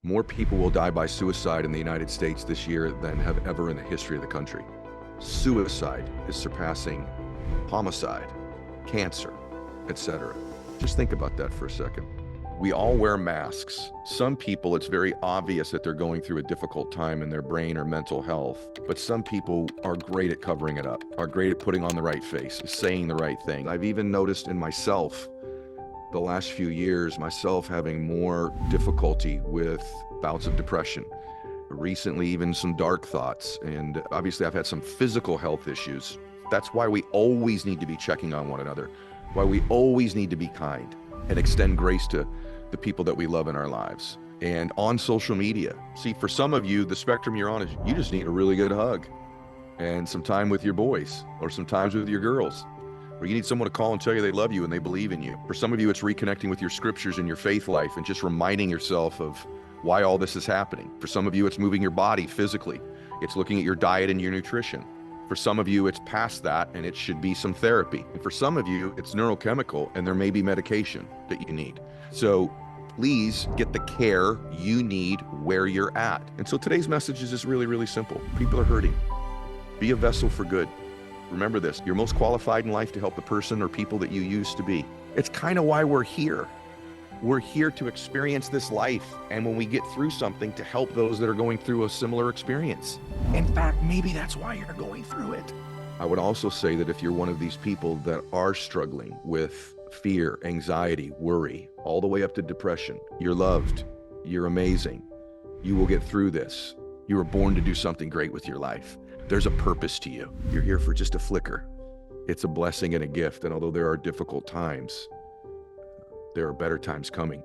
More people will die by suicide in the United States this year than have ever in the history of the country. Suicide is surpassing homicide, cancer, etc. Just think about that for a second. We all wear masks. Some people, it's very obvious that they're going through a difficult time in their brain or mental health, but some people are great at covering it up, are great at putting on the right face, saying the right thing. I've even noticed in myself the last few years, myself having more difficulty with bouts of depression. Recently, even some dark thoughts. And obviously, I've had some physical health issues. That's why we always need to be checking on one another, why we always need to be kind and extend grace to the people that we love in our lives. And on social media, see, for some of you, the spectrum you're on is you just need a really good hug and some time with your boys or some times with your girls. Or you need someone to call and tell you they love you and they believe in you. For some of you, it's reconnecting with your scriptures and your faith life and just reminding yourself of why all this is happening. For some of you, it's moving your body physically. It's looking at your diet and your nutrition. For some of you, it's past that and it should be some therapy. And for some of you, it's neurochemical and there may be medication that you need. So please get the care you need where you're at. And so today's message is just really, really simple. People are hurting. Be a vessel for good. Remember this, you're most qualified in life to help the person or people that you used to be. It's kind of why we're here. We're here to experience this life. And when we get through something, to help those that are going through a similar experience. In fact, maybe that's why you're going through it. I would also say that if you're one of these people that are struggling with fear, anxiety, worry, all the way up to depression, you're loved, you're amazing, you will get through this. You were born to do something great with your life. There's a purpose to you. You're here for just a flicker. It's a blessing and a gift. And although there are difficult times, there are better times coming.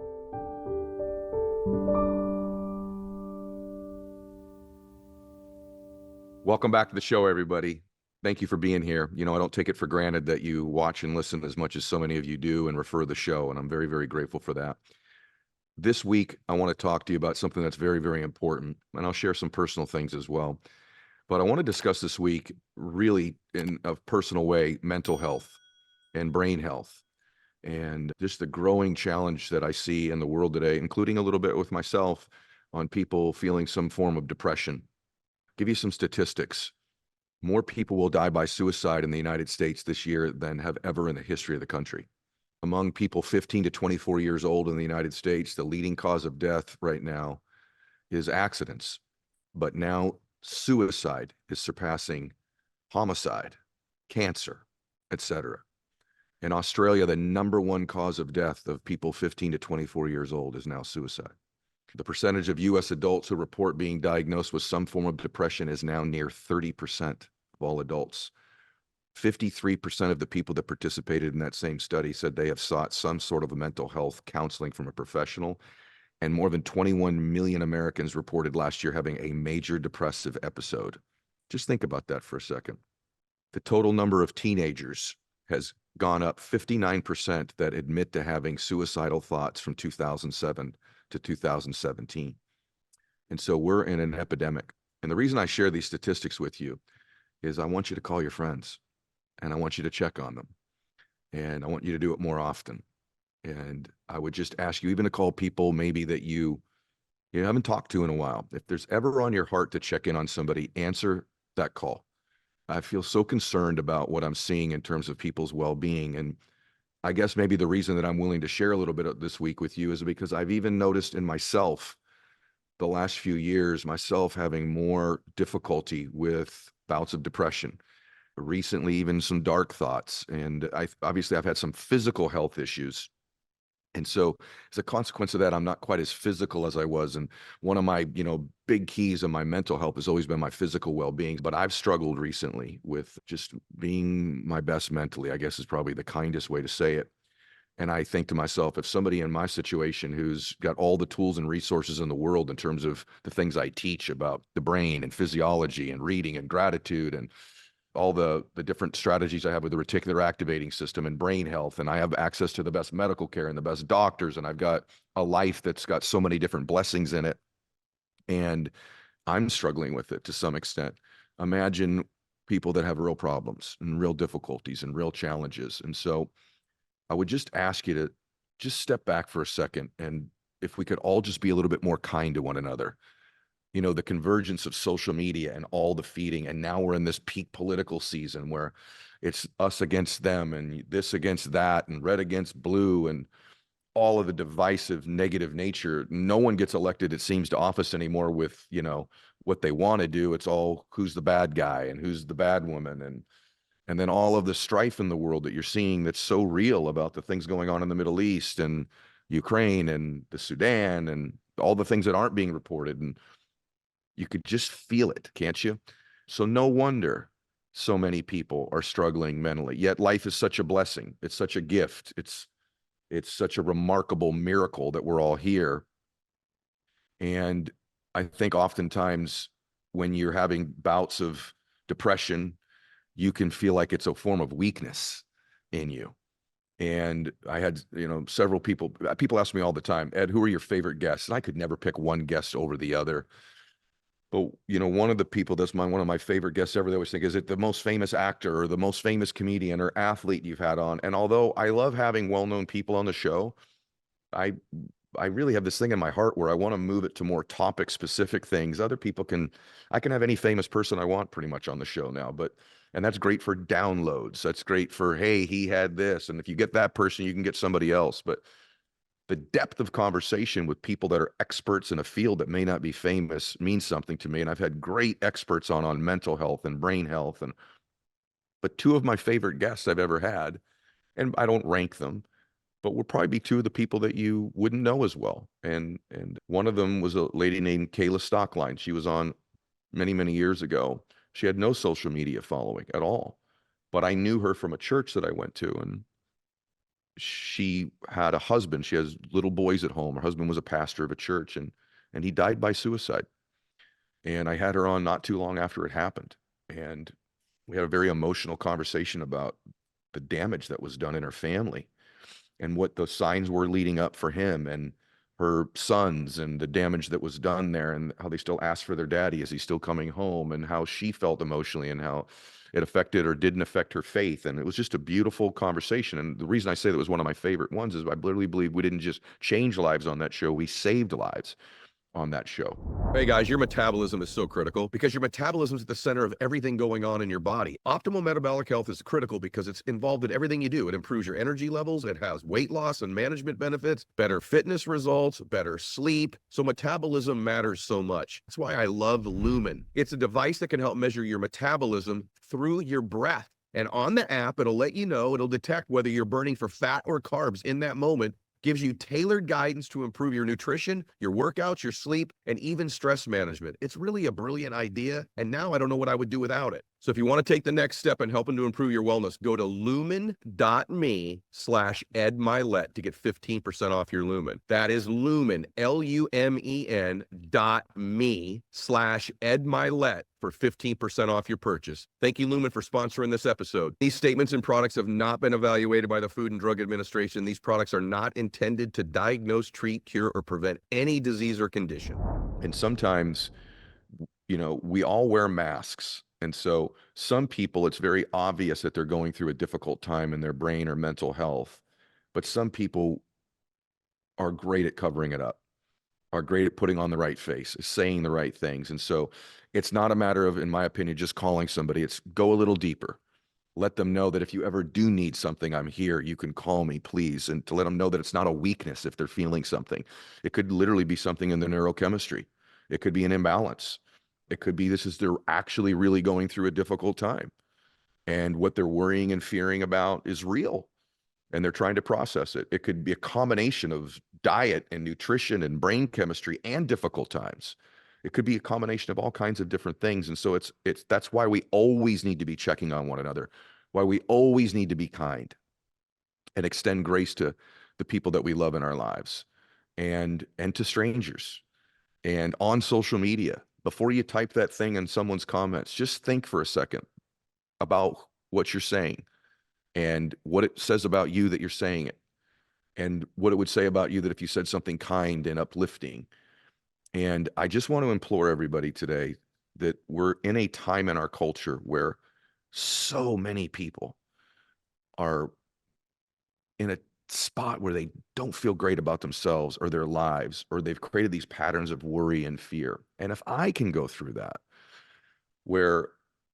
Welcome back to the show, everybody. Thank you for being here. You know, I don't take it for granted that you watch and listen as much as so many of you do and refer the show. And I'm very, very grateful for that. This week, I want to talk to you about something that's very, very important. And I'll share some personal things as well. But I want to discuss this week, really in a personal way, mental health and brain health, and just the growing challenge that I see in the world today, including a little bit with myself, on people feeling some form of depression. Give you some statistics. More people will die by suicide in the United States this year than have ever in the history of the country. Among people 15 to 24 years old in the United States, the leading cause of death right now is accidents. But now suicide is surpassing homicide, cancer, etc. In Australia, the #1 cause of death of people 15 to 24 years old is now suicide. The percentage of U.S. adults who report being diagnosed with some form of depression is now near 30% of all adults. 53% of the people that participated in that same study said they have sought some sort of a mental health counseling from a professional. And more than 21 million Americans reported last year having a major depressive episode. Just think about that for a second. The total number of teenagers has gone up 59% that admit to having suicidal thoughts from 2007 to 2017. And so we're in an epidemic. And the reason I share these statistics with you is I want you to call your friends and I want you to check on them. And I want you to do it more often. And I would just ask you even to call people maybe that you haven't talked to in a while. If there's ever on your heart to check in on somebody, answer that call. I feel so concerned about what I'm seeing in terms of people's well-being. And I guess maybe the reason that I'm willing to share a little bit of this week with you is because I've even noticed in myself the last few years, myself having more difficulty with bouts of depression. Recently, even some dark thoughts. And obviously I've had some physical health issues. And so as a consequence of that, I'm not quite as physical as I was. And one of my, big keys of my mental health has always been my physical well-being. But I've struggled recently with just being my best mentally, I guess is probably the kindest way to say it. And I think to myself, if somebody in my situation who's got all the tools and resources in the world in terms of the things I teach about the brain and physiology and reading and gratitude and all the different strategies I have with the reticular activating system and brain health, and I have access to the best medical care and the best doctors, and I've got a life that's got so many different blessings in it, and I'm struggling with it to some extent. Imagine people that have real problems and real difficulties and real challenges. And so I would just ask you to just step back for a second and if we could all just be a little bit more kind to one another. You know, the convergence of social media and all the feeding. And now we're in this peak political season where it's us against them and this against that and red against blue and all of the divisive negative nature. No one gets elected, it seems, to office anymore with, you know, what they want to do. It's all who's the bad guy and who's the bad woman. And then all of the strife in the world that you're seeing that's so real about the things going on in the Middle East and Ukraine and the Sudan and all the things that aren't being reported. And you could just feel it, can't you? So no wonder so many people are struggling mentally. Yet life is such a blessing. It's such a gift. It's such a remarkable miracle that we're all here. And I think oftentimes when you're having bouts of depression, you can feel like it's a form of weakness in you. And I had, you know, several people ask me all the time, Ed, who are your favorite guests? And I could never pick one guest over the other. But, you know, one of the people that's one of my favorite guests ever, they always think, is it the most famous actor or the most famous comedian or athlete you've had on? And although I love having well-known people on the show, I I really have this thing in my heart where I want to move it to more topic specific things. I can have any famous person I want pretty much on the show now, and that's great for downloads. That's great for, hey, he had this. And if you get that person, you can get somebody else. But the depth of conversation with people that are experts in a field that may not be famous means something to me. And I've had great experts on mental health and brain health. But two of my favorite guests I've ever had, and I don't rank them, but would probably be two of the people that you wouldn't know as well. And one of them was a lady named Kayla Stockline. She was on many, many years ago. She had no social media following at all, but I knew her from a church that I went to, and she had a husband. She has little boys at home. Her husband was a pastor of a church, and he died by suicide. And I had her on not too long after it happened. And we had a very emotional conversation about the damage that was done in her family and what the signs were leading up for him and her sons and the damage that was done there and how they still asked for their daddy. Is he still coming home? And how she felt emotionally and how it affected or didn't affect her faith. And it was just a beautiful conversation. And the reason I say that was one of my favorite ones is I literally believe we didn't just change lives on that show, we saved lives on that show. Hey guys, your metabolism is so critical because your metabolism is at the center of everything going on in your body. Optimal metabolic health is critical because it's involved in everything you do. It improves your energy levels. It has weight loss and management benefits, better fitness results, better sleep. So metabolism matters so much. That's why I love Lumen. It's a device that can help measure your metabolism through your breath. And on the app, it'll let you know, it'll detect whether you're burning for fat or carbs in that moment, gives you tailored guidance to improve your nutrition, your workouts, your sleep, and even stress management. It's really a brilliant idea, and now I don't know what I would do without it. So if you want to take the next step in helping to improve your wellness, go to lumen.me/Ed Mylett to get 15% off your Lumen. That is Lumen, LUMEN.me/Ed Mylett for 15% off your purchase. Thank you, Lumen, for sponsoring this episode. These statements and products have not been evaluated by the Food and Drug Administration. These products are not intended to diagnose, treat, cure, or prevent any disease or condition. And sometimes, you know, we all wear masks. And so some people, it's very obvious that they're going through a difficult time in their brain or mental health. But some people are great at covering it up, are great at putting on the right face, saying the right things. And so it's not a matter of, in my opinion, just calling somebody. It's go a little deeper. Let them know that if you ever do need something, I'm here. You can call me, please. And to let them know that it's not a weakness if they're feeling something. It could literally be something in their neurochemistry. It could be an imbalance. It could be they're actually really going through a difficult time. And what they're worrying and fearing about is real. And they're trying to process it. It could be a combination of diet and nutrition and brain chemistry and difficult times. It could be a combination of all kinds of different things. And so that's why we always need to be checking on one another, why we always need to be kind and extend grace to the people that we love in our lives and to strangers and on social media. Before you type that thing in someone's comments, just think for a second about what you're saying and what it says about you that you're saying it, and what it would say about you that if you said something kind and uplifting. And I just want to implore everybody today that we're in a time in our culture where so many people are in a spot where they don't feel great about themselves or their lives, or they've created these patterns of worry and fear. And if I can go through that, where,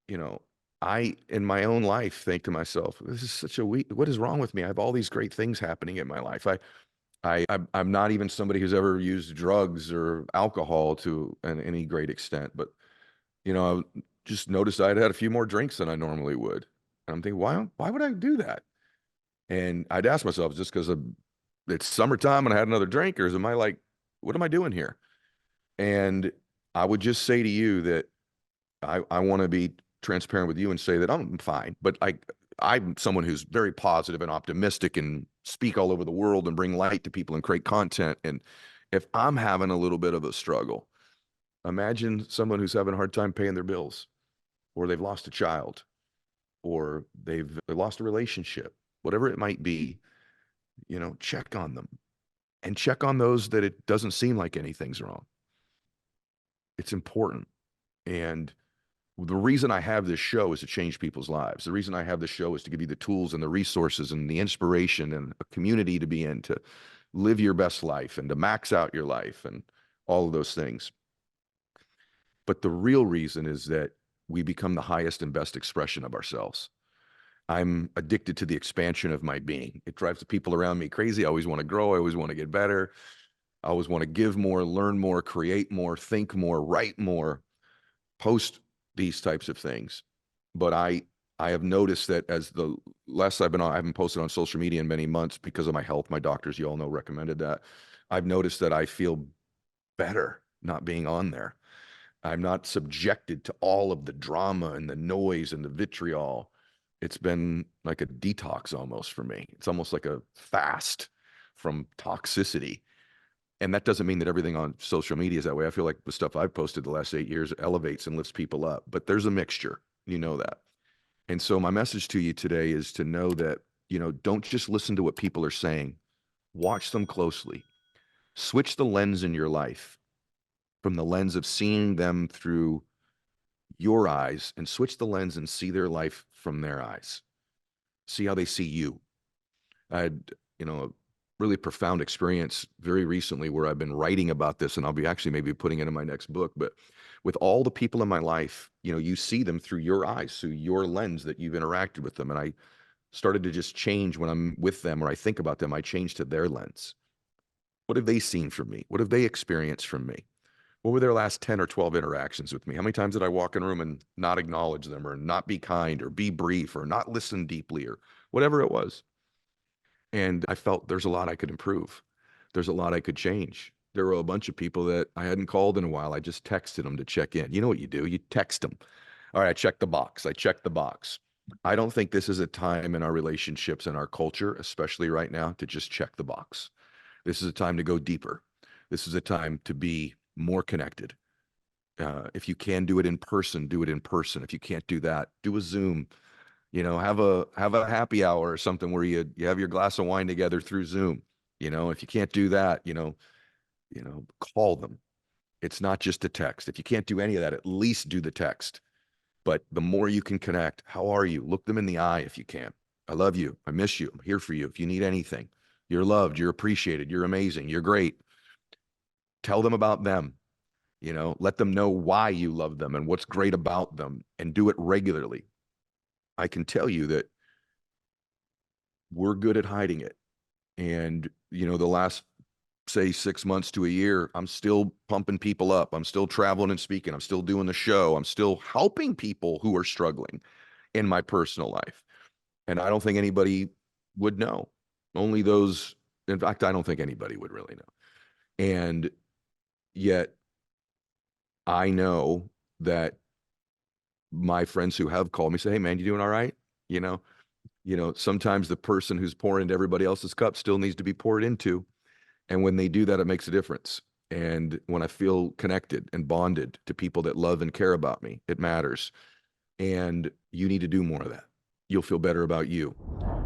you know, I, in my own life, think to myself, this is such a weak, what is wrong with me? I have all these great things happening in my life. I'm not even somebody who's ever used drugs or alcohol to any great extent, but, I just noticed I'd had a few more drinks than I normally would. And I'm thinking, why would I do that? And I'd ask myself, just because it's summertime and I had another drink, or am I like, what am I doing here? And I would just say to you that I want to be transparent with you and say that I'm fine, but I'm someone who's very positive and optimistic and speak all over the world and bring light to people and create content. And if I'm having a little bit of a struggle, imagine someone who's having a hard time paying their bills, or they've lost a child, or they've lost a relationship, whatever it might be. Check on them, and check on those that it doesn't seem like anything's wrong. It's important. And the reason I have this show is to change people's lives. The reason I have this show is to give you the tools and the resources and the inspiration and a community to be in, to live your best life and to max out your life and all of those things. But the real reason is that we become the highest and best expression of ourselves. I'm addicted to the expansion of my being. It drives the people around me crazy. I always want to grow. I always want to get better. I always want to give more, learn more, create more, think more, write more, post these types of things. But I have noticed that as the less I've been on, I haven't posted on social media in many months because of my health. My doctors, you all know, recommended that. I've noticed that I feel better not being on there. I'm not subjected to all of the drama and the noise and the vitriol. It's been like a detox almost for me. It's almost like a fast from toxicity. And that doesn't mean that everything on social media is that way. I feel like the stuff I've posted the last 8 years elevates and lifts people up, but there's a mixture, that. And so my message to you today is to know that, don't just listen to what people are saying. Watch them closely. Switch the lens in your life from the lens of seeing them through your eyes, and switch the lens and see their life from their eyes. See how they see you. I had, a really profound experience very recently where I've been writing about this, and I'll be actually maybe putting it in my next book. But with all the people in my life, you see them through your eyes, through your lens that you've interacted with them. And I started to just change when I'm with them or I think about them. I change to their lens. What have they seen from me? What have they experienced from me? What were their last 10 or 12 interactions with me? How many times did I walk in a room and not acknowledge them, or not be kind, or be brief, or not listen deeply, or whatever it was? And I felt there's a lot I could improve. There's a lot I could change. There were a bunch of people that I hadn't called in a while. I just texted them to check in. You know what you do? You text them. All right, I checked the box. I checked the box. I don't think this is a time in our relationships and our culture, especially right now, to just check the box. This is a time to go deeper. This is a time to be more connected. If you can do it in person, do it in person. If you can't do that, do a Zoom. Have a happy hour or something where you have your glass of wine together through Zoom. If you can't do that, call them. It's not just a text. If you can't do any of that, at least do the text. But the more you can connect, how are you? Look them in the eye if you can. I love you. I miss you. I'm here for you. If you need anything, you're loved. You're appreciated. You're amazing. You're great. Tell them about them. Let them know why you love them and what's great about them, and do it regularly. I can tell you that we're good at hiding it. And, the last, say, 6 months to a year, I'm still pumping people up. I'm still traveling and speaking. I'm still doing the show. I'm still helping people who are struggling in my personal life. And I don't think anybody would know. Only those, in fact, I don't think anybody would really know. And yet I know that my friends who have called me say, hey man, you doing all right? Sometimes the person who's pouring into everybody else's cup still needs to be poured into. And when they do that, it makes a difference. And when I feel connected and bonded to people that love and care about me, it matters. And you need to do more of that. you'll feel better about you.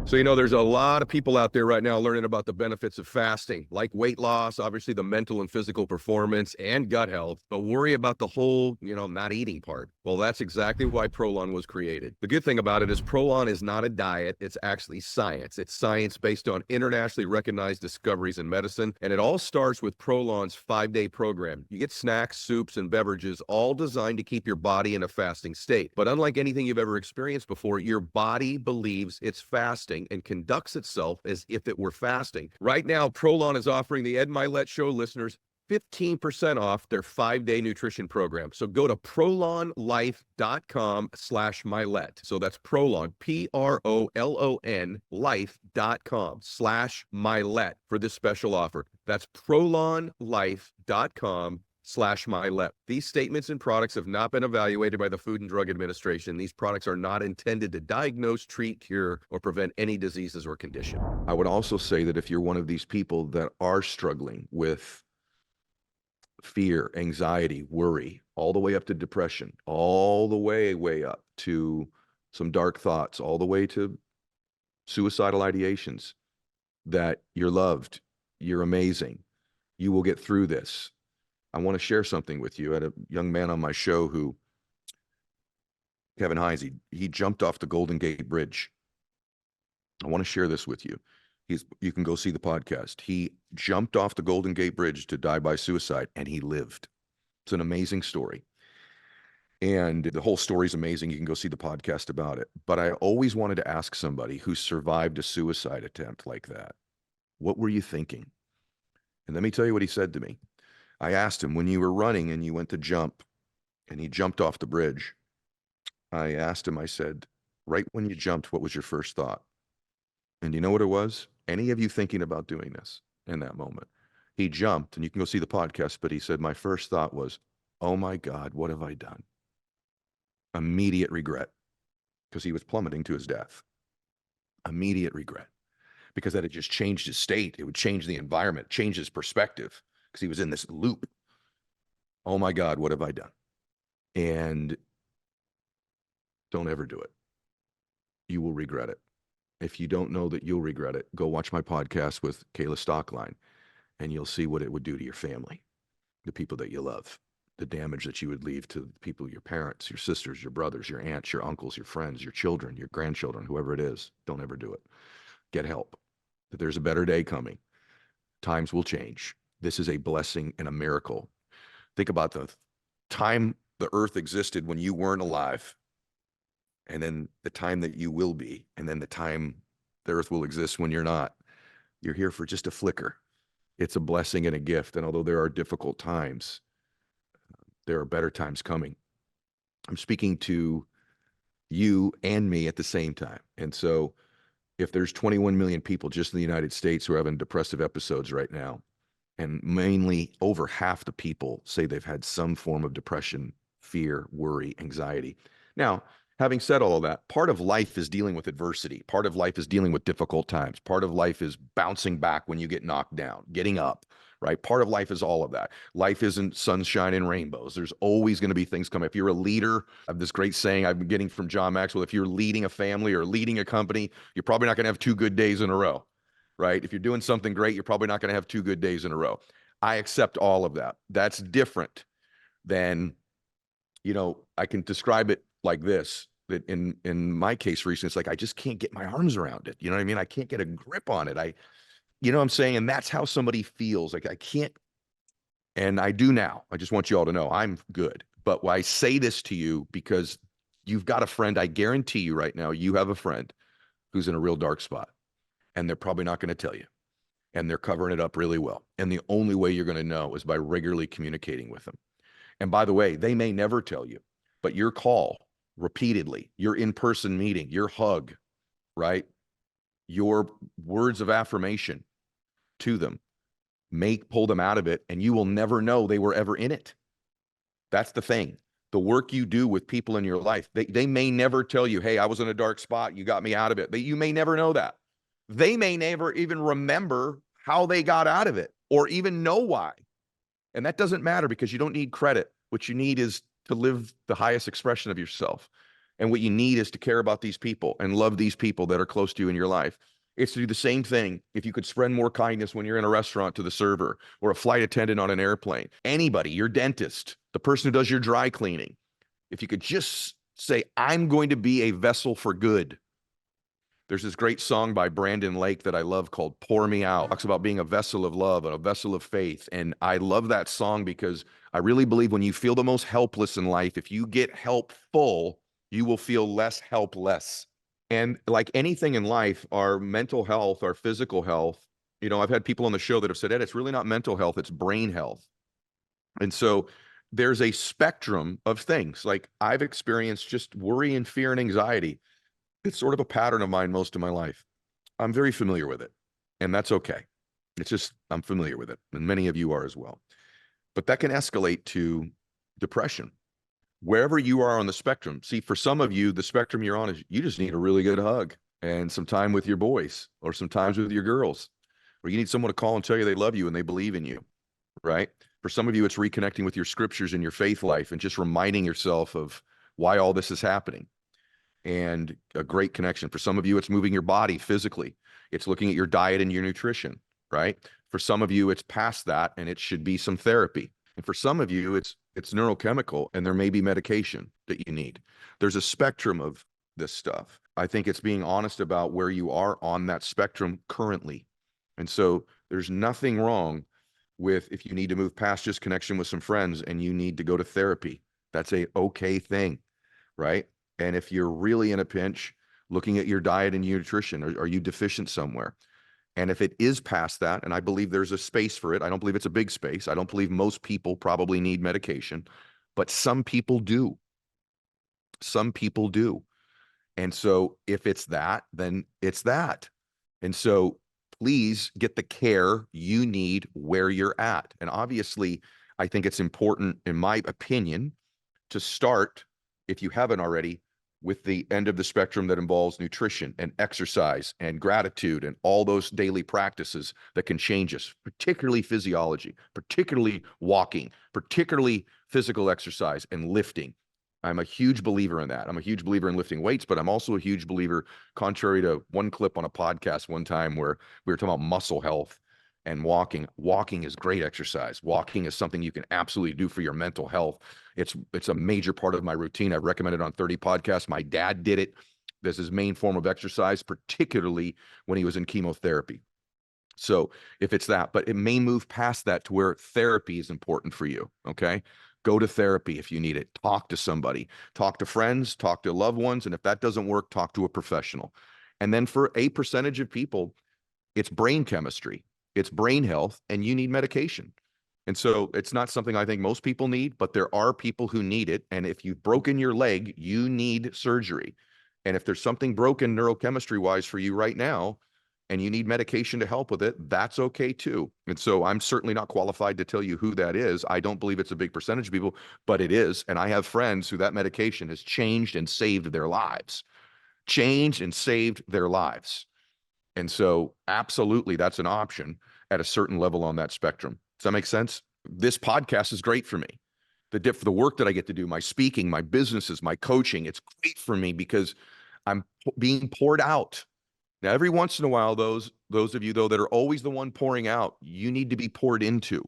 So, there's a lot of people out there right now learning about the benefits of fasting, like weight loss, obviously the mental and physical performance and gut health, but worry about the whole, not eating part. Well, that's exactly why Prolon was created. The good thing about it is Prolon is not a diet. It's actually science. It's science based on internationally recognized discoveries in medicine. And it all starts with Prolon's 5-day program. You get snacks, soups, and beverages, all designed to keep your body in a fasting state. But unlike anything you've ever experienced before, your body believes it's fasting and conducts itself as if it were fasting. Right now, Prolon is offering the Ed Mylett Show listeners 15% off their 5-day nutrition program. So go to prolonlife.com/Mylett. So that's Prolon, Prolon, life.com/Mylett for this special offer. That's prolonlife.com/Mylett. These statements and products have not been evaluated by the Food and Drug Administration. These products are not intended to diagnose, treat, cure, or prevent any diseases or condition. I would also say that if you're one of these people that are struggling with fear, anxiety, worry, all the way up to depression, all the way up to some dark thoughts, all the way to suicidal ideations, that you're loved, you're amazing, you will get through this. I want to share something with you. I had a young man on my show who, Kevin Hines, he jumped off the Golden Gate Bridge. I want to share this with you. You can go see the podcast. He jumped off the Golden Gate Bridge to die by suicide, and he lived. It's an amazing story. And the whole story is amazing. You can go see the podcast about it. But I always wanted to ask somebody who survived a suicide attempt like that, what were you thinking? And let me tell you what he said to me. I asked him, when you were running and you went to jump and he jumped off the bridge, I asked him, I said, right when you jumped, what was your first thought? And you know what it was? Any of you thinking about doing this in that moment? He jumped, and you can go see the podcast, but he said, my first thought was, oh my God, what have I done? Immediate regret, because he was plummeting to his death. Immediate regret, because that had just changed his state. It would change the environment, change his perspective, because he was in this loop. Oh my God, what have I done? And don't ever do it. You will regret it. If you don't know that you'll regret it, go watch my podcast with Kayla Stockline, and you'll see what it would do to your family, the people that you love, the damage that you would leave to the people, your parents, your sisters, your brothers, your aunts, your uncles, your friends, your children, your grandchildren, whoever it is. Don't ever do it. Get help. That there's a better day coming. Times will change. This is a blessing and a miracle. Think about the time the earth existed when you weren't alive, and then the time that you will be, and then the time the earth will exist when you're not. You're here for just a flicker. It's a blessing and a gift. And although there are difficult times, there are better times coming. I'm speaking to you and me at the same time. And so if there's 21 million people just in the United States who are having depressive episodes right now, and mainly over half the people say they've had some form of depression, fear, worry, anxiety. Now, having said all of that, part of life is dealing with adversity. Part of life is dealing with difficult times. Part of life is bouncing back when you get knocked down, getting up, right? Part of life is all of that. Life isn't sunshine and rainbows. There's always going to be things coming. If you're a leader, I have this great saying I've been getting from John Maxwell, if you're leading a family or leading a company, you're probably not going to have 2 good days in a row, right? If you're doing something great, you're probably not going to have 2 good days in a row. I accept all of that. That's different than, I can describe it like this, that in my case recently, it's like, I just can't get my arms around it. You know what I mean? I can't get a grip on it. You know what I'm saying? And that's how somebody feels. Like I can't, and I do now. I just want you all to know I'm good. But I say this to you because you've got a friend. I guarantee you right now, you have a friend who's in a real dark spot, and they're probably not going to tell you, and they're covering it up really well. And the only way you're going to know is by regularly communicating with them. And by the way, they may never tell you, but your call repeatedly, your in-person meeting, your hug, right? Your words of affirmation to them may pull them out of it, and you will never know they were ever in it. That's the thing. The work you do with people in your life, they may never tell you, hey, I was in a dark spot, you got me out of it. You may never know that. They may never even remember how they got out of it or even know why. And that doesn't matter, because you don't need credit. What you need is to live the highest expression of yourself. And what you need is to care about these people and love these people that are close to you in your life. It's to do the same thing. If you could spread more kindness when you're in a restaurant to the server or a flight attendant on an airplane, anybody, your dentist, the person who does your dry cleaning, if you could just say, I'm going to be a vessel for good. There's this great song by Brandon Lake that I love called Pour Me Out. It talks about being a vessel of love and a vessel of faith. And I love that song because I really believe when you feel the most helpless in life, if you get helpful, you will feel less helpless. And like anything in life, our mental health, our physical health, I've had people on the show that have said, Ed, it's really not mental health, it's brain health. And so there's a spectrum of things. Like I've experienced just worry and fear and anxiety. It's sort of a pattern of mine most of my life. I'm very familiar with it, and that's okay. It's just, I'm familiar with it, and many of you are as well. But that can escalate to depression. Wherever you are on the spectrum. See, for some of you, the spectrum you're on is you just need a really good hug and some time with your boys or some times with your girls, or you need someone to call and tell you they love you and they believe in you, right? For some of you, it's reconnecting with your scriptures and your faith life and just reminding yourself of why all this is happening. And a great connection. For some of you, it's moving your body physically. It's looking at your diet and your nutrition, right? For some of you, it's past that and it should be some therapy. And for some of you, it's neurochemical and there may be medication that you need. There's a spectrum of this stuff. I think it's being honest about where you are on that spectrum currently. And so there's nothing wrong with if you need to move past just connection with some friends and you need to go to therapy. That's a okay thing, right? And if you're really in a pinch, looking at your diet and your nutrition, are you deficient somewhere? And if it is past that, and I believe there's a space for it, I don't believe it's a big space. I don't believe most people probably need medication, but some people do. Some people do. And so if it's that, then it's that. And so please get the care you need where you're at. And obviously, I think it's important, in my opinion, to start, if you haven't already, with the end of the spectrum that involves nutrition and exercise and gratitude and all those daily practices that can change us, particularly physiology, particularly walking, particularly physical exercise and lifting. I'm a huge believer in that. I'm a huge believer in lifting weights, but I'm also a huge believer, contrary to one clip on a podcast one time where we were talking about muscle health and walking. Walking is great exercise. Walking is something you can absolutely do for your mental health. It's a major part of my routine. I've recommended on 30 podcasts. My dad did it. This is his main form of exercise, particularly when he was in chemotherapy. So if it's that, but it may move past that to where therapy is important for you. Okay. Go to therapy if you need it. Talk to somebody, talk to friends, talk to loved ones. And if that doesn't work, talk to a professional. And then for a percentage of people, it's brain chemistry, it's brain health, and you need medication. And so it's not something I think most people need, but there are people who need it. And if you've broken your leg, you need surgery. And if there's something broken neurochemistry wise for you right now, and you need medication to help with it, that's okay too. And so I'm certainly not qualified to tell you who that is. I don't believe it's a big percentage of people, but it is. And I have friends who that medication has changed and saved their lives, changed and saved their lives. And so absolutely, that's an option at a certain level on that spectrum. Does that make sense? This podcast is great for me. The work that I get to do, my speaking, my businesses, my coaching, it's great for me because I'm being poured out. Now, every once in a while, those of you, though, that are always the one pouring out, you need to be poured into.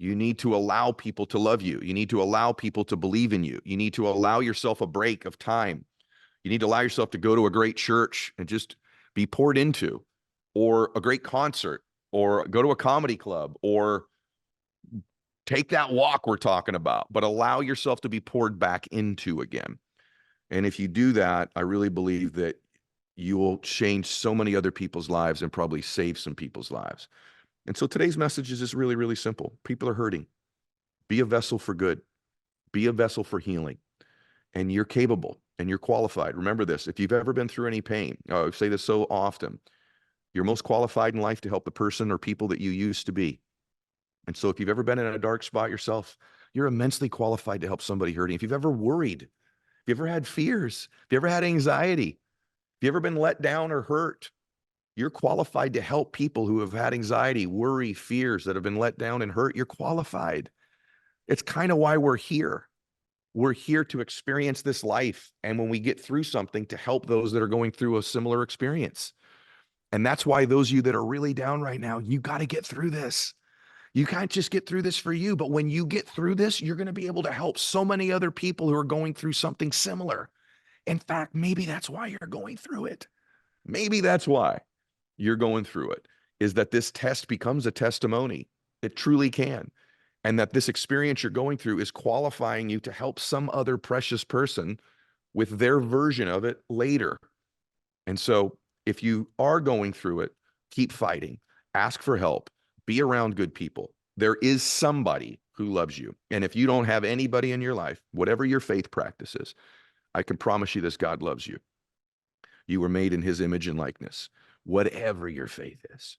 You need to allow people to love you. You need to allow people to believe in you. You need to allow yourself a break of time. You need to allow yourself to go to a great church and just be poured into, or a great concert, or go to a comedy club, or take that walk we're talking about, but allow yourself to be poured back into again. And if you do that, I really believe that you will change so many other people's lives and probably save some people's lives. And so today's message is just really, really simple. People are hurting. Be a vessel for good. Be a vessel for healing. And you're capable and you're qualified. Remember this. If you've ever been through any pain, I say this so often, you're most qualified in life to help the person or people that you used to be. And so if you've ever been in a dark spot yourself, you're immensely qualified to help somebody hurting. If you've ever worried, if you ever had fears, if you ever had anxiety, if you ever been let down or hurt, you're qualified to help people who have had anxiety, worry, fears, that have been let down and hurt. You're qualified. It's kind of why we're here. We're here to experience this life. And when we get through something, to help those that are going through a similar experience. And that's why those of you that are really down right now, you got to get through this. You can't just get through this for you, but when you get through this, you're going to be able to help so many other people who are going through something similar. In fact, maybe that's why you're going through it. Maybe that's why you're going through it, is that this test becomes a testimony. It truly can. And that this experience you're going through is qualifying you to help some other precious person with their version of it later. And so if you are going through it, keep fighting, ask for help, be around good people. There is somebody who loves you. And if you don't have anybody in your life, whatever your faith practice is, I can promise you this: God loves you. You were made in his image and likeness. Whatever your faith is,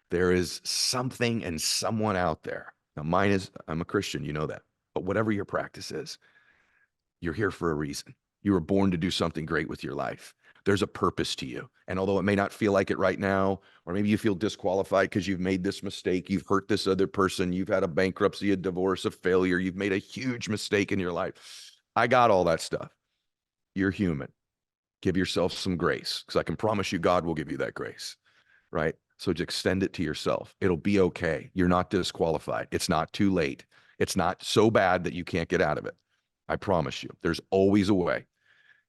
there is something and someone out there. Now, mine is, I'm a Christian, you know that. But whatever your practice is, you're here for a reason. You were born to do something great with your life. There's a purpose to you. And although it may not feel like it right now, or maybe you feel disqualified because you've made this mistake, you've hurt this other person, you've had a bankruptcy, a divorce, a failure, you've made a huge mistake in your life. I got all that stuff. You're human. Give yourself some grace, because I can promise you God will give you that grace, right? So just extend it to yourself. It'll be okay. You're not disqualified. It's not too late. It's not so bad that you can't get out of it. I promise you, there's always a way.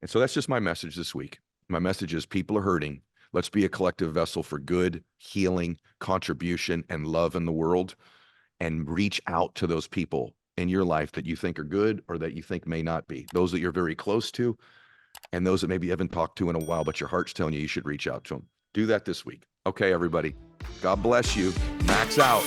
And so that's just my message this week. My message is, people are hurting. Let's be a collective vessel for good, healing, contribution, and love in the world, and reach out to those people in your life that you think are good or that you think may not be. Those that you're very close to, and those that maybe you haven't talked to in a while, but your heart's telling you should reach out to them. Do that this week. Okay, everybody. God bless you. Max out.